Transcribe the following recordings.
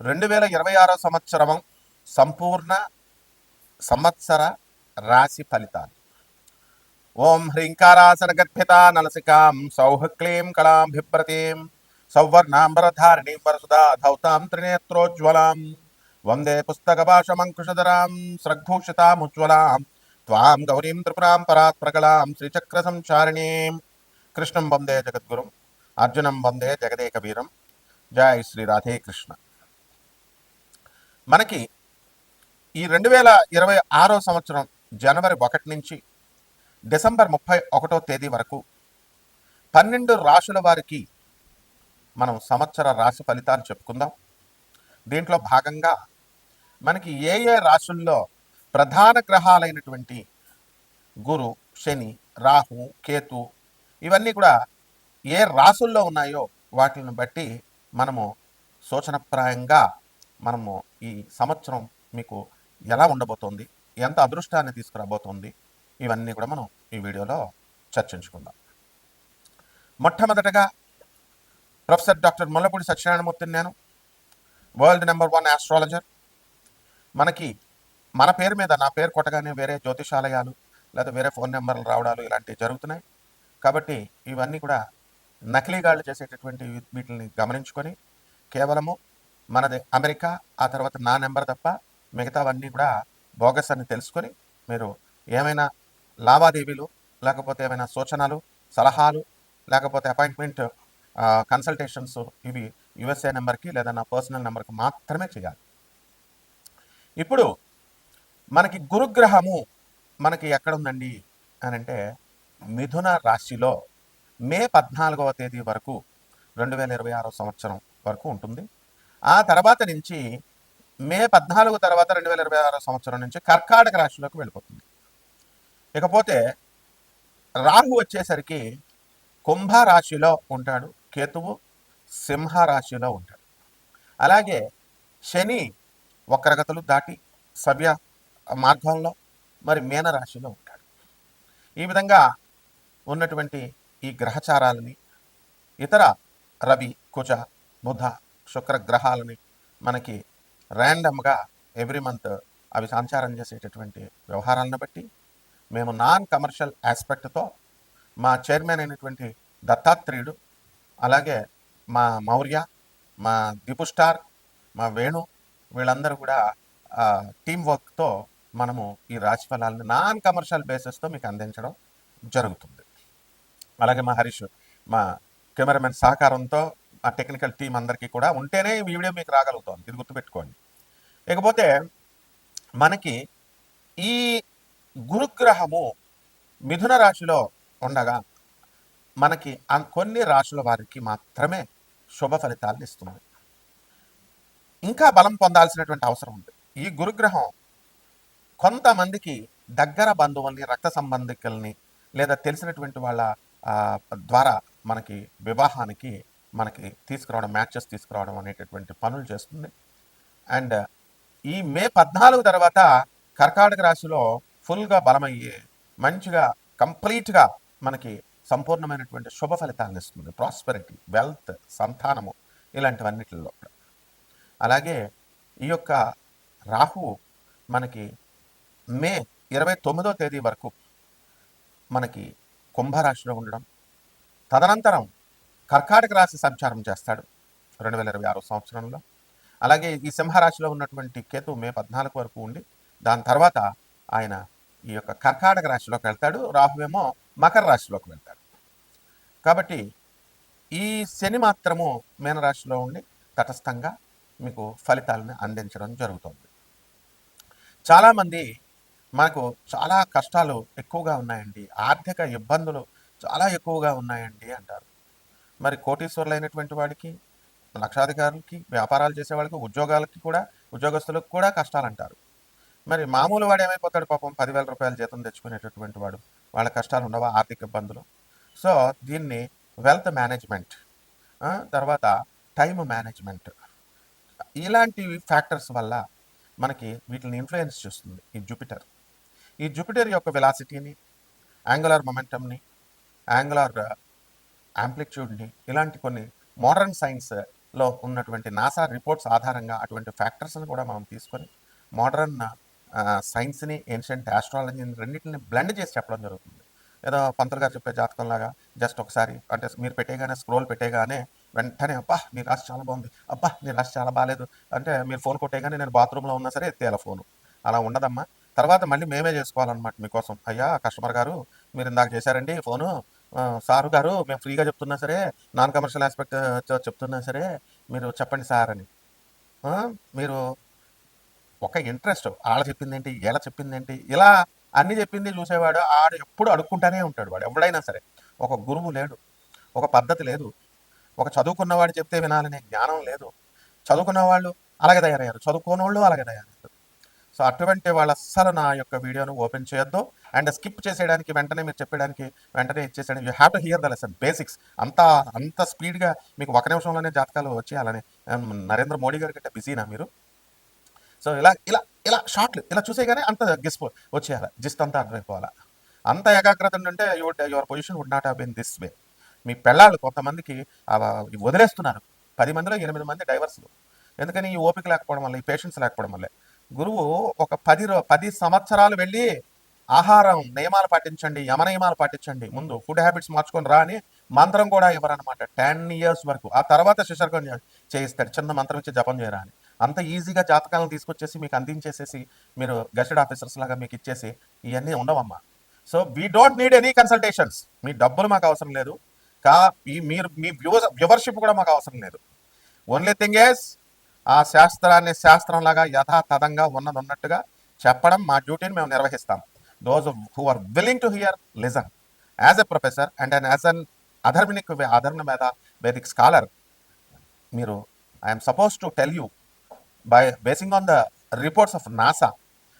2026 సంవత్సరం సంపూర్ణ సంవత్సర రాశి ఫలితాలు. ఓం హ్రీంకారాసనగద్భితా నలసికాం సౌహక్లీం కళాభిభ్రతీం సౌవర్ణాంబరధారిణీం వరసుదా ధౌతాం త్రినేత్రోజ్వలాం వందే పుస్తకభాషమంకుశధరాం స్రగ్భూషితాముజ్వలాం త్వాం గౌరీం త్రిపురాం పరాత్ప్రకలాం శ్రీచక్ర సంచారిణీం కృష్ణం వందే జగద్గురుం అర్జునం వందే జగదేక వీరం. జై శ్రీ రాధే కృష్ణ. మనకి ఈ 2026 సంవత్సరం జనవరి 1 నుంచి డిసెంబర్ 31వ తేదీ వరకు 12 రాశుల వారికి మనం సంవత్సర రాశి ఫలితాలు చెప్పుకుందాం. దీంట్లో భాగంగా మనకి ఏ రాశుల్లో ప్రధాన గ్రహాలైనటువంటి గురు, శని, రాహు, కేతు ఇవన్నీ కూడా ఏ రాశుల్లో ఉన్నాయో వాటిని బట్టి మనము సూచనప్రాయంగా మనము ఈ సంవత్సరం మీకు ఎలా ఉండబోతోంది, ఎంత అదృష్టాన్ని తీసుకురాబోతోంది, ఇవన్నీ కూడా మనం ఈ వీడియోలో చర్చించుకుందాం. మొట్టమొదటగా ప్రొఫెసర్ డాక్టర్ ముల్లపూడి సత్యనారాయణమూర్తిని నేను, వరల్డ్ నెంబర్ 1 ఆస్ట్రాలజర్. మనకి మన పేరు మీద నా పేరు కొట్టగానే వేరే జ్యోతిషాలయాలు లేదా వేరే ఫోన్ నెంబర్లు రావడాలు ఇలాంటివి జరుగుతున్నాయి. కాబట్టి ఇవన్నీ కూడా నకిలీగాళ్ళు చేసేటటువంటి వీటిని గమనించుకొని కేవలము మనది అమెరికా, ఆ తర్వాత నా నెంబర్ తప్ప మిగతావన్నీ కూడా బోగస్ అని తెలుసుకొని మీరు ఏమైనా లావాదేవీలు లేకపోతే ఏమైనా సూచనలు, సలహాలు లేకపోతే అపాయింట్మెంట్ కన్సల్టేషన్స్ ఇవి యుఎస్ఏ నెంబర్కి లేదా నా పర్సనల్ నెంబర్కి మాత్రమే చేయాలి. ఇప్పుడు మనకి గురుగ్రహము మనకి ఎక్కడుందండి అని అంటే మిథున రాశిలో మే 14వ తేదీ వరకు 2026 సంవత్సరం వరకు ఉంటుంది. ఆ తర్వాత నుంచి మే 14 తర్వాత 2026 సంవత్సరం నుంచి కర్కాటక రాశిలోకి వెళ్ళిపోతుంది. ఇకపోతే రాహు వచ్చేసరికి కుంభరాశిలో ఉంటాడు, కేతువు సింహరాశిలో ఉంటాడు. అలాగే శని వక్రగతులు దాటి సవ్య మార్గంలో మరి మీనరాశిలో ఉంటాడు. ఈ విధంగా ఉన్నటువంటి ఈ గ్రహచారాలని ఇతర రవి, కుజ, బుధ, శుక్ర గ్రహాలని మనకి ర్యాండమ్గా ఎవ్రీ మంత్ అవి సంచారం చేసేటటువంటి వ్యవహారాలను బట్టి మేము నాన్ కమర్షియల్ ఆస్పెక్ట్తో మా చైర్మన్ అయినటువంటి దత్తాత్రేయుడు, అలాగే మా మౌర్య, మా దీపు స్టార్, మా వేణు వీళ్ళందరూ కూడా టీం వర్క్తో మనము ఈ రాశి ఫలాలను నాన్ కమర్షియల్ బేసిస్తో మీకు అందించడం జరుగుతుంది. అలాగే మా హరీష్, మా కెమెరామెన్ సహకారంతో ఆ టెక్నికల్ టీం అందరికీ కూడా ఉంటేనే ఈ వీడియో మీకు రాగలుగుతుంది, ఇది గుర్తుపెట్టుకోండి. ఇకపోతే మనకి ఈ గురుగ్రహము మిథున రాశిలో ఉండగా మనకి కొన్ని రాశుల వారికి మాత్రమే శుభ ఫలితాలను ఇస్తుంది. ఇంకా బలం పొందాల్సినటువంటి అవసరం ఉంది. ఈ గురుగ్రహం కొంతమందికి దగ్గర బంధువుల్ని, రక్త సంబంధికుల్ని లేదా తెలిసినటువంటి వాళ్ళ ద్వారా మనకి వివాహానికి మనకి తీసుకురావడం, మ్యాచెస్ తీసుకురావడం అనేటటువంటి పనులు చేస్తుంది. అండ్ ఈ మే 14 తర్వాత కర్కాటక రాశిలో ఫుల్గా బలమయ్యి మంచిగా కంప్లీట్గా మనకి సంపూర్ణమైనటువంటి శుభ ఫలితాలను ఇస్తుంది. ప్రాస్పెరిటీ, వెల్త్, సంతానము ఇలాంటివన్నిటిలో. అలాగే ఈ యొక్క రాహువు మనకి మే 29వ తేదీ వరకు మనకి కుంభరాశిలో ఉండడం, తదనంతరం కర్కాటక రాశి సంచారం చేస్తాడు 2026 సంవత్సరంలో. అలాగే ఈ సింహరాశిలో ఉన్నటువంటి కేతు మే 14 వరకు ఉండి దాని తర్వాత ఆయన ఈ యొక్క కర్కాటక రాశిలోకి వెళ్తాడు. రాహువేమో మకర రాశిలోకి వెళ్తాడు. కాబట్టి ఈ శని మాత్రము మీనరాశిలో ఉండి తటస్థంగా మీకు ఫలితాలను అందించడం జరుగుతుంది. చాలామంది మనకు చాలా కష్టాలు ఎక్కువగా ఉన్నాయండి, ఆర్థిక ఇబ్బందులు చాలా ఎక్కువగా ఉన్నాయండి అంటారు. మరి కోటీశ్వరులైనటువంటి వాడికి, లక్షాధికారులకి, వ్యాపారాలు చేసేవాళ్ళకి, ఉద్యోగస్తులకు కూడా కష్టాలు అంటారు. మరి మామూలు వాడు ఏమైపోతాడు పాపం? 10,000 రూపాయల జీతం తెచ్చుకునేటటువంటి వాడు, వాళ్ళ కష్టాలు ఉండవా? ఆర్థిక ఇబ్బందులు. సో దీన్ని వెల్త్ మేనేజ్మెంట్, తర్వాత టైం మేనేజ్మెంట్, ఇలాంటి ఫ్యాక్టర్స్ వల్ల మనకి వీటిని ఇన్ఫ్లుయెన్స్ చేస్తుంది ఈ జూపిటర్ యొక్క వెలాసిటీని, యాంగులర్ మొమెంటమ్ని, యాంగులర్ యాంప్లిట్యూడ్ని, ఇలాంటి కొన్ని మోడర్న్ సైన్స్ లో ఉన్నటువంటి నాసా రిపోర్ట్స్ ఆధారంగా అటువంటి ఫ్యాక్టర్స్ని కూడా మనం తీసుకొని మోడర్న్ సైన్స్ని ఏన్షియంట్ ఆస్ట్రాలజీని రెండింటిని బ్లెండ్ చేసి చెప్పడం జరుగుతుంది. ఏదో పంతులు గారు చెప్పే జాతకంలాగా జస్ట్ ఒకసారి అంటే మీరు పెట్టేగానే స్క్రోల్ పెట్టేగానే వెంటనే అబ్బా నీ రాశి చాలా బాగుంది, అబ్బా నీ రాశి చాలా బాగాలేదు అంటే మీరు ఫోన్ కొట్టేగానే నేను బాత్రూంలో ఉన్నా సరే ఎత్తేయాలి ఫోను. అలా ఉండదమ్మా. తర్వాత మళ్ళీ మేమే చేసుకోవాలన్నమాట మీకోసం. అయ్యా కస్టమర్ గారు మీరు ఇందాక చేశారండి ఫోను, సారు గారు మేము ఫ్రీగా చెప్తున్నా సరే నాన్ కమర్షియల్ ఆస్పెక్ట్ చెప్తున్నా సరే మీరు చెప్పండి సార్ అని. ఆ, మీరు ఒక ఇంట్రెస్ట్ ఆళ్ళ చెప్పిందేంటి ఈళ్ళ చెప్పిందేంటి ఇలా అన్ని చెప్పింది చూసేవాడు ఆడు ఎప్పుడు అడుక్కుంటానే ఉంటాడు. వాడు ఎవడైనా సరే ఒక గురువు లేడు, ఒక పద్ధతి లేదు, ఒక చదువుకున్నవాడు చెప్తే వినాలనే జ్ఞానం లేదు. చదువుకున్న వాళ్ళు అలాగే తయారయ్యారు, చదువుకోని వాళ్ళు అలాగే తయారయ్యారు. సో అటువంటి వాళ్ళు అస్సలు నా యొక్క వీడియోను ఓపెన్ చేయొద్దు అండ్ స్కిప్ చేసేయడానికి వెంటనే మీరు చెప్పడానికి వెంటనే ఇచ్చేసేయడానికి you have to hear the lesson basics. అంత స్పీడ్గా మీకు ఒక నిమిషంలోనే జాతకాలు వచ్చేయాలని నరేంద్ర మోడీ గారి కంటే బిజీనా మీరు? సో ఇలా ఇలా ఇలా షార్ట్లు ఇలా చూసేగానే అంత గెస్ వచ్చేయాలి, జిస్ట్ అంతా అర్థమైపోవాలా. అంత ఏకాగ్రత ఉంటే your position would not have been this way. మీ పెళ్ళాళ్ళు కొంతమందికి వదిలేస్తున్నారు, 10 మందిలో 8 మంది డైవర్స్లు. ఎందుకని? ఈ ఓపిక లేకపోవడం వల్ల, ఈ పేషెన్స్ లేకపోవడం వల్లే. గురువు ఒక 10 సంవత్సరాలు వెళ్ళి ఆహారం నియమాలు పాటించండి, యమ నియమాలు పాటించండి, ముందు ఫుడ్ హ్యాబిట్స్ మార్చుకొని రా అని మంత్రం కూడా ఇవ్వరనమాట 10 years వరకు. ఆ తర్వాత శిశర్కం చేయిస్తాడు, చిన్న మంత్రం ఇచ్చి జపం చేయరా అని. అంత ఈజీగా జాతకాలను తీసుకొచ్చేసి మీకు అందించేసేసి మీరు గెస్టెడ్ ఆఫీసర్స్ లాగా మీకు ఇచ్చేసి ఇవన్నీ ఉండవమ్మా. So we don't need any consultations. మీ డబ్బులు మాకు అవసరం లేదు, మీరు మీ వ్యూవర్షిప్ కూడా మాకు అవసరం లేదు. ఓన్లీ థింగ్ ఈస్ ఆ శాస్త్రాన్ని శాస్త్రంలాగా యథాతథంగా ఉన్నట్టుగా చెప్పడం మా డ్యూటీని మేము నిర్వహిస్తాం. Those who are willing to hear listen. As a professor and as an అధర్మ మీద వేదిక్ స్కాలర్, మీరు I'm suppose to tell you by basing on the reports of NASA.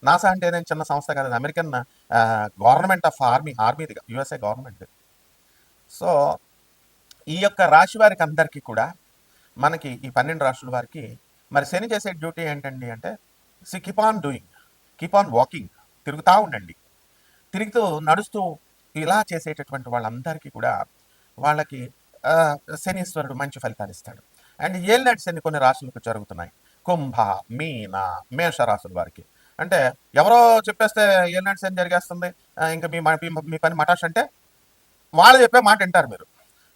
NASA అంటే నేను చిన్న సంస్థ కదా, అమెరికన్ గవర్నమెంట్ ఆఫ్ ఆర్మీది, USA government. So ఈ యొక్క రాశి వారికి అందరికీ కూడా మనకి ఈ 12 రాశుల వారికి మరి శని చేసే డ్యూటీ ఏంటండి అంటే keep on doing, keep on walking, తిరుగుతూ ఉండండి. తిరుగుతూ నడుస్తూ ఇలా చేసేటటువంటి వాళ్ళందరికీ కూడా వాళ్ళకి శనీశ్వరుడు మంచి ఫలితాలు ఇస్తాడు. అండ్ ఏళ్ళనాటి శని కొన్ని రాశులకు జరుగుతున్నాయి. కుంభ, మీన, మేష రాశుల వారికి అంటే ఎవరో చెప్పేస్తే ఏళ్ళనాటి శని జరిగేస్తుంది, ఇంకా మీ పని మటాష్ అంటే వాళ్ళు చెప్పే మాట వింటారు మీరు.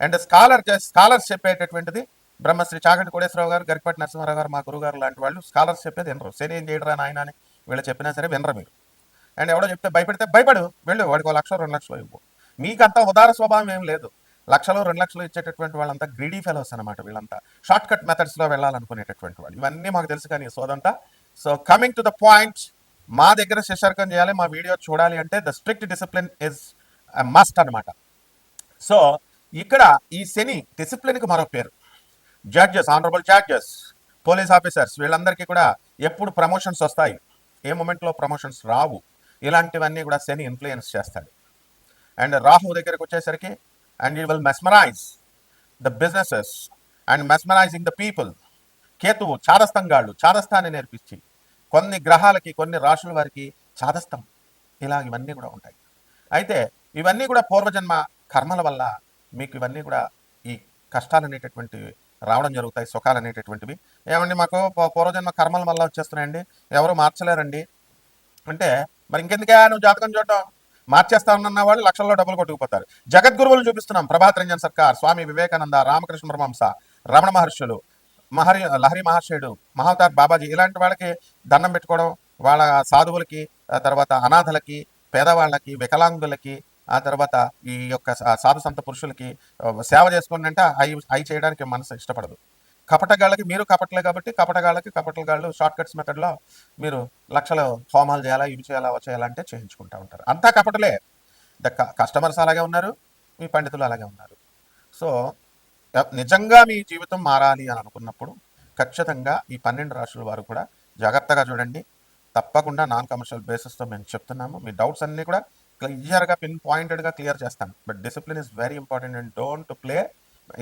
అండ్ స్కాలర్స్ చెప్పేటటువంటిది బ్రహ్మశ్రీ చాగంటి కోటేశ్వరరావు గారు, గరికపాటి నరసింహారావు గారు, మా గురుగారు లాంటి వాళ్ళు స్కాలర్స్ చెప్పేది వినరు. శని ఏం చేయడరా నాయన అని వీళ్ళు చెప్పినా సరే వినరు మీరు. అండ్ ఎవడో చెప్తే భయపెడితే భయపడు, వెళ్ళు వాడికి 1 లక్ష 2 లక్షలు ఇవ్వు. మీకంతా ఉదార స్వభావం ఏం లేదు. 1 లక్షలు 2 లక్షలు ఇచ్చేటటువంటి వాళ్ళంతా గ్రీడీ ఫెలోస్ అనమాట. వీళ్ళంతా షార్ట్ కట్ మెథడ్స్లో వెళ్ళాలనుకునేటటువంటి వాళ్ళు. ఇవన్నీ మాకు తెలుసు కానీ సోదంతా. So coming to the point, మా దగ్గర శిశర్కం చేయాలి, మా వీడియో చూడాలి అంటే the strict discipline is must అనమాట. సో ఇక్కడ ఈ శని డిసిప్లిన్కి మరో పేరు. Judges, honourable judges, police officers వీళ్ళందరికీ కూడా ఎప్పుడు ప్రమోషన్స్ వస్తాయి, ఏ మూమెంట్లో ప్రమోషన్స్ రావు, ఇలాంటివన్నీ కూడా శని ఇన్ఫ్లుయెన్స్ చేస్తాడు. అండ్ రాహు దగ్గరికి వచ్చేసరికి and you will mesmerise the businesses and mesmerising the people. కేతువు చాదస్తంగాళ్ళు, చాదస్తాన్ని నేర్పించి కొన్ని గ్రహాలకి కొన్ని రాశుల వారికి చాదస్తం, ఇవన్నీ కూడా ఉంటాయి. అయితే ఇవన్నీ కూడా పూర్వజన్మ కర్మల వల్ల మీకు ఇవన్నీ కూడా ఈ కష్టాలు అనేటటువంటివి రావడం జరుగుతాయి, సుఖాలు అనేటటువంటివి. ఏమండి మాకు పూర్వజన్మ కర్మల వల్ల వచ్చేస్తున్నాయండి, ఎవరు మార్చలేరండి అంటే మరి ఇంకెందుకే నువ్వు జాతకం చూడటం? మార్చేస్తా ఉన్న వాళ్ళు లక్షల్లో డబ్బులు కొట్టుకుపోతారు. జగద్గురువులు చూపిస్తున్నాం, ప్రభాత్ రంజన్ సర్కార్, స్వామి వివేకానంద, రామకృష్ణ పరమహంస, రమణ మహర్షులు, లహరి మహర్షుడు, మహావతార్ బాబాజీ, ఇలాంటి వాళ్ళకి దండం పెట్టుకోవడం, వాళ్ళ సాధువులకి, తర్వాత అనాథలకి, పేదవాళ్ళకి, వికలాంగులకి, ఆ తర్వాత ఈ యొక్క సాధు సంత పురుషులకి సేవ చేసుకోండి అంటే అవి చేయడానికి మనసు ఇష్టపడదు. కపటగాళ్ళకి మీరు కపటలే కాబట్టి కపటగాళ్ళు షార్ట్ కట్స్ మెథడ్లో మీరు లక్షల హోమాలు చేయాలా, ఇవి చేయాలా, చేయాలంటే చేయించుకుంటూ ఉంటారు. అంతా కపటలే. కస్టమర్స్ అలాగే ఉన్నారు, మీ పండితులు అలాగే ఉన్నారు. సో నిజంగా మీ జీవితం మారాలి అని అనుకున్నప్పుడు ఖచ్చితంగా ఈ 12 రాశుల వారు కూడా జాగ్రత్తగా చూడండి. తప్పకుండా నాన్ కమర్షియల్ బేసిస్తో మేము చెప్తున్నాము. మీ డౌట్స్ అన్నీ కూడా క్లియర్గా పాయింటెడ్గా క్లియర్ చేస్తాను. But discipline is very important and don't play.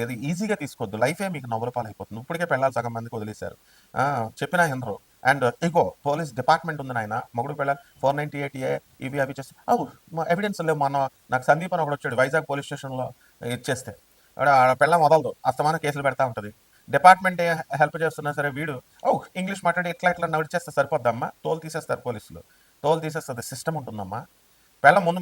ఇది ఈజీగా తీసుకోవద్దు, లైఫే మీకు నవ్వుల పాలైపోతుంది. ఇప్పటికే పెళ్ళాలి సగం మందికి వదిలేశారు, చెప్పినా ఎందరో. అండ్ ఇగో పోలీస్ డిపార్ట్మెంట్ ఉంది నాయన, మొగుడు పెళ్ళాలి 498A ఇవి అవి చేస్తే ఎవిడెన్స్ లేవు. నాకు సందీప్ అని ఒకటి వచ్చాడు వైజాగ్ పోలీస్ స్టేషన్లో ఇచ్చేస్తే, పెళ్ళం వదలదు, అస్తమానం కేసులు పెడతా ఉంటుంది. డిపార్ట్మెంట్ హెల్ప్ చేస్తున్నా సరే వీడు ఇంగ్లీష్ మాట్లాడి ఇట్లా ఇట్లా నడిచేస్తే సరిపోద్దమ్మా, తోలు తీసేస్తారు పోలీసులు, తోలు తీసేస్తుంది సిస్టమ్ ఉంటుందమ్మా. పెళ్ళం ముందు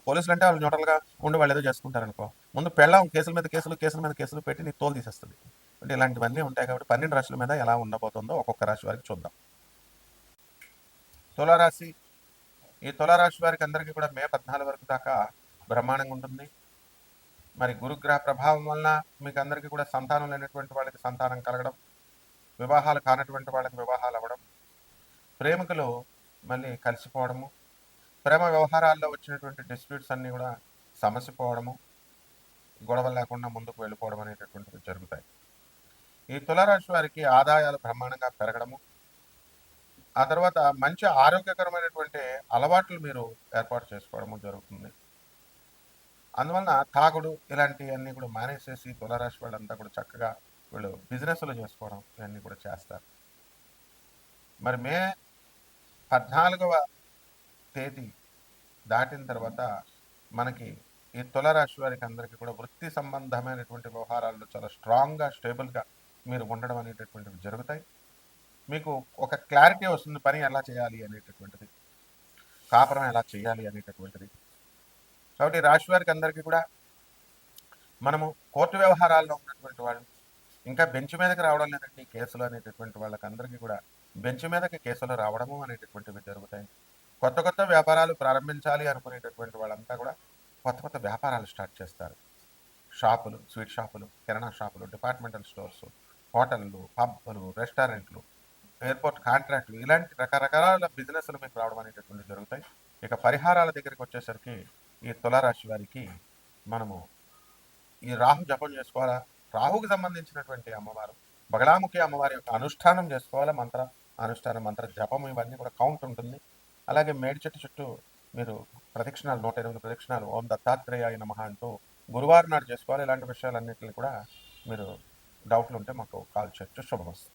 పోలీసులు అంటే వాళ్ళు న్యూట్రల్గా ఉండి వాళ్ళు ఏదో చేసుకుంటారు అనుకో, ముందు పెళ్ళం కేసుల మీద కేసులు కేసుల మీద కేసులు పెట్టి నీ తోలు తీసేస్తుంది. అంటే ఇలాంటివన్నీ ఉంటాయి కాబట్టి 12 రాశుల మీద ఎలా ఉండబోతుందో ఒక్కొక్క రాశి వారికి చూద్దాం. తులారాశి. ఈ తులారాశి వారికి అందరికీ కూడా మే 14 వరకు దాకా బ్రహ్మాండంగా ఉంటుంది. మరి గురుగ్రహ ప్రభావం వలన మీకు అందరికీ కూడా సంతానం లేనటువంటి వాళ్ళకి సంతానం కలగడం, వివాహాలు కానటువంటి వాళ్ళకి వివాహాలు అవ్వడం, ప్రేమికులు మళ్ళీ కలిసిపోవడము, ప్రేమ వ్యవహారాల్లో వచ్చినటువంటి డిస్ప్యూట్స్ అన్నీ కూడా సమసిపోవడము, గొడవలు లేకుండా ముందుకు వెళ్ళిపోవడం అనేటటువంటివి జరుగుతాయి. ఈ తులారాశి వారికి ఆదాయాలు బ్రహ్మాండంగా పెరగడము, ఆ తర్వాత మంచి ఆరోగ్యకరమైనటువంటి అలవాట్లు మీరు ఏర్పాటు చేసుకోవడము జరుగుతుంది. అందువలన తాగుడు ఇలాంటివన్నీ కూడా మానేసేసి తులారాశి వాళ్ళంతా కూడా చక్కగా వీళ్ళు బిజినెస్లు చేసుకోవడం ఇవన్నీ కూడా చేస్తారు. మరి మే 14వ తేదీ దాటిన తర్వాత మనకి ఈ తులారాశి వారికి అందరికీ కూడా వృత్తి సంబంధమైనటువంటి వ్యవహారాల్లో చాలా స్ట్రాంగ్గా స్టేబుల్గా మీరు ఉండడం అనేటటువంటివి జరుగుతాయి. మీకు ఒక క్లారిటీ వస్తుంది, పని ఎలా చేయాలి అనేటటువంటిది, కాపురం ఎలా చేయాలి అనేటటువంటిది. కాబట్టి రాశి వారికి అందరికీ కూడా మనము కోర్టు వ్యవహారాల్లో ఉన్నటువంటి వాళ్ళు, ఇంకా బెంచ్ మీదకి రావడం లేదండి కేసులు అనేటటువంటి వాళ్ళకి అందరికీ కూడా బెంచ్ మీదకి కేసులు రావడము అనేటటువంటివి జరుగుతాయి. కొత్త కొత్త వ్యాపారాలు ప్రారంభించాలి అనుకునేటటువంటి వాళ్ళంతా కూడా కొత్త కొత్త వ్యాపారాలు స్టార్ట్ చేస్తారు. షాపులు, స్వీట్ షాపులు, కిరాణా షాపులు, డిపార్ట్మెంటల్ స్టోర్స్, హోటళ్ళు, పబ్లు, రెస్టారెంట్లు, ఎయిర్పోర్ట్ కాంట్రాక్ట్లు, ఇలాంటి రకరకాల బిజినెస్లు మీకు రావడం అనేటటువంటివి జరుగుతాయి. ఇక పరిహారాల దగ్గరికి వచ్చేసరికి ఈ తులారాశి వారికి మనము ఈ రాహు జపం చేసుకోవాలా, రాహుకి సంబంధించినటువంటి అమ్మవారు బగలాముఖి అమ్మవారి యొక్క అనుష్ఠానం చేసుకోవాలా, అనుష్ఠానం మంత్ర జపం ఇవన్నీ కూడా కౌంట్ ఉంటుంది. అలాగే మేడి చెట్టు చుట్టూ మీరు ప్రదక్షిణాలు 108 ప్రదక్షిణాలు ఓం దత్తాత్రేయాయ నమః అంటూ గురువారం నాడు చేసుకోవాలి. ఇలాంటి విషయాలన్నింటినీ కూడా మీరు డౌట్లు ఉంటే మాకు కాల్ చేయొచ్చు. శుభమస్తు.